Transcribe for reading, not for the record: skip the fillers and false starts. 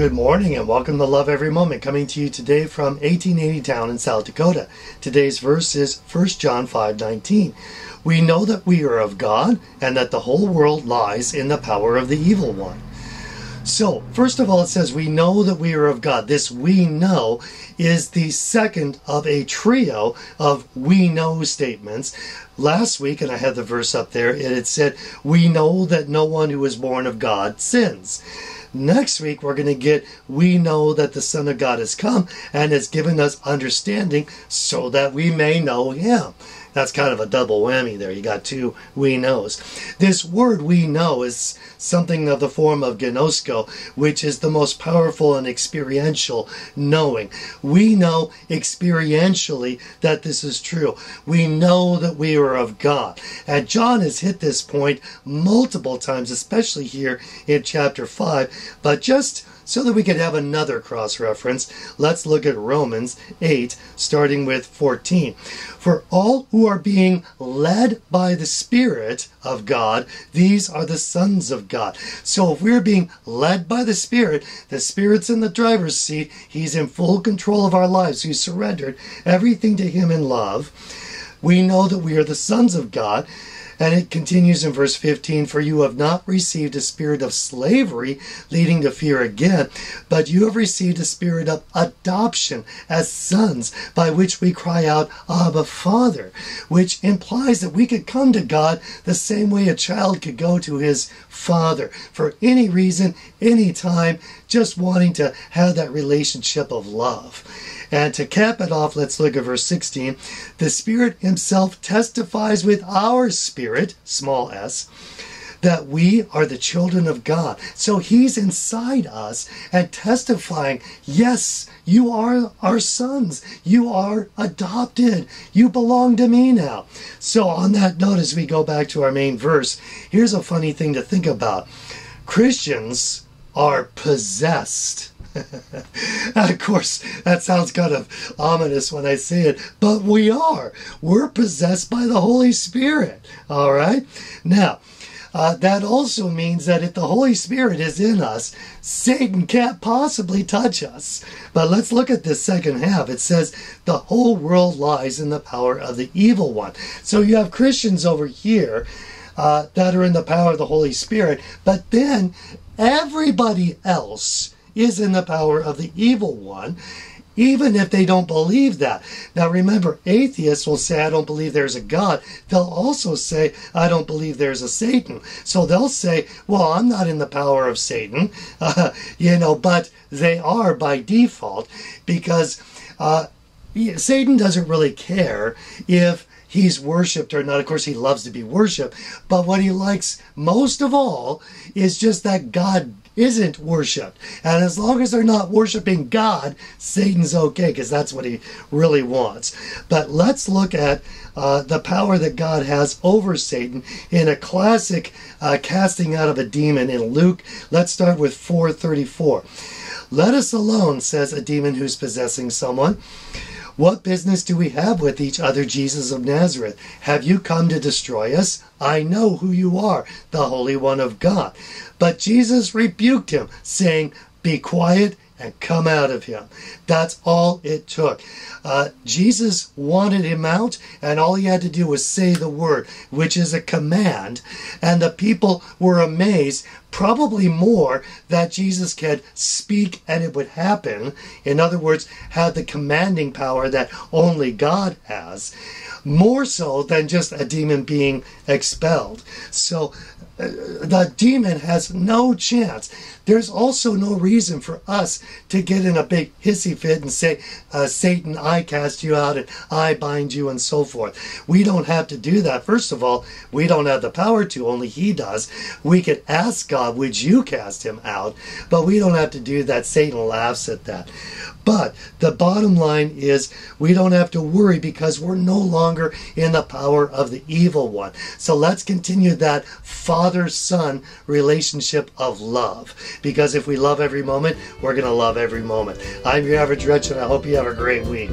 Good morning and welcome to Love Every Moment, coming to you today from 1880 Town in South Dakota. Today's verse is 1 John 5:19. We know that we are of God and that the whole world lies in the power of the evil one. So, first of all, it says we know that we are of God. This "we know" is the second of a trio of "we know" statements. Last week, and I had the verse up there, it said, we know that no one who is born of God sins. Next week, we're going to get, we know that the Son of God has come and has given us understanding so that we may know Him. That's kind of a double whammy there. You got two "we knows." This word "we know" is something of the form of gnosko, which is the most powerful and experiential knowing. We know experientially that this is true. We know that we are of God. And John has hit this point multiple times, especially here in chapter 5. But just so that we could have another cross-reference, let's look at Romans 8, starting with 14. For all who are being led by the Spirit of God, these are the sons of God. So if we're being led by the Spirit's in the driver's seat. He's in full control of our lives. We surrendered everything to Him in love. We know that we are the sons of God. And it continues in verse 15, for you have not received a spirit of slavery leading to fear again, but you have received a spirit of adoption as sons, by which we cry out, Abba, Father, which implies that we could come to God the same way a child could go to his father for any reason, any time, just wanting to have that relationship of love. And to cap it off, let's look at verse 16. The Spirit Himself testifies with our spirit, small s, that we are the children of God. So He's inside us and testifying, yes, you are our sons. You are adopted. You belong to me now. So on that note, as we go back to our main verse, here's a funny thing to think about. Christians are possessed. Of course, that sounds kind of ominous when I say it, but we are. We're possessed by the Holy Spirit. All right? Now, that also means that if the Holy Spirit is in us, Satan can't possibly touch us. But let's look at this second half. It says, the whole world lies in the power of the evil one. So you have Christians over here that are in the power of the Holy Spirit, but then everybody else is in the power of the evil one, even if they don't believe that. Now remember, atheists will say, I don't believe there's a God. They'll also say, I don't believe there's a Satan. So they'll say, well, I'm not in the power of Satan, but they are by default, because Satan doesn't really care if he's worshipped or not. Of course, he loves to be worshipped, but what he likes most of all is just that God isn't worshipped. And as long as they're not worshiping God, Satan's okay, because that's what he really wants. But let's look at the power that God has over Satan in a classic casting out of a demon in Luke. Let's start with 4:34. Let us alone, says a demon who's possessing someone. What business do we have with each other, Jesus of Nazareth? Have you come to destroy us? I know who you are, the Holy One of God. But Jesus rebuked him, saying, be quiet and come out of him. That's all it took. Jesus wanted him out, and all he had to do was say the word, which is a command. And the people were amazed, probably more, that Jesus could speak and it would happen. In other words, had the commanding power that only God has, more so than just a demon being expelled. So the demon has no chance. There's also no reason for us to get in a big hissy fit and say, Satan, I cast you out and I bind you and so forth. We don't have to do that. First of all, we don't have the power to, only He does. We could ask God, would you cast him out? But we don't have to do that. Satan laughs at that. But the bottom line is we don't have to worry because we're no longer in the power of the evil one. So let's continue that father-son relationship of love. Because if we love every moment, we're going to love every moment. I'm your average wretch, and I hope you have a great week.